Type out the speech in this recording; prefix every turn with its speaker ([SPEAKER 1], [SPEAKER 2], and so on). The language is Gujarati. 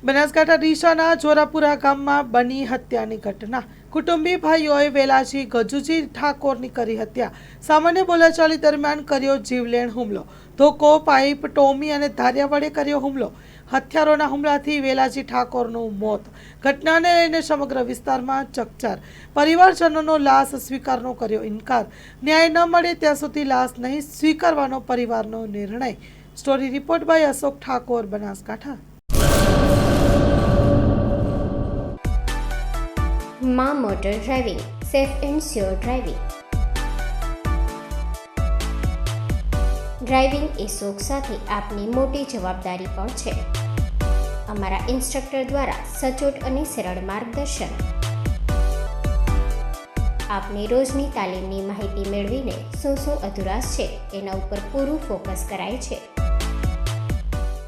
[SPEAKER 1] બનાસકાંઠા ડીસાના જોરાપુરા ગામમાં બની હત્યાની ઘટના। કુટુંબી ભાઈઓએ વેલાજી ગજુજી ઠાકોરની કરી હત્યા। સામાન્ય બોલાચાલી દરમિયાન કર્યો જીવલેણ હુમલો। ધોકો, પાઇપ, ટોમી અને ધારિયા વડે કર્યો હુમલો। હથિયારોના હુમલાથી વેલાજી ઠાકોરનું મોત। ઘટનાને લઈને સમગ્ર વિસ્તારમાં ચકચાર। પરિવારજનોનો લાશ સ્વીકારનો કર્યો ઇનકાર। ન્યાય ન મળે ત્યાં સુધી લાશ નહીં સ્વીકારવાનો પરિવારનો નિર્ણય। Story report by Ashok Thakor, Banaskantha.
[SPEAKER 2] માં motor driving, safe and sure driving. Driving એ શોખ સાથે આપની મોટી જવાબદારી પણ છે। અમારા ઇન્સ્ટ્રક્ટર દ્વારા સચોટ અને સરળ માર્ગદર્શન। આપની રોજની તાલીમની માહિતી મેળવીને શું અધુરાશ છે એના ઉપર પૂરું ફોકસ કરાય છે।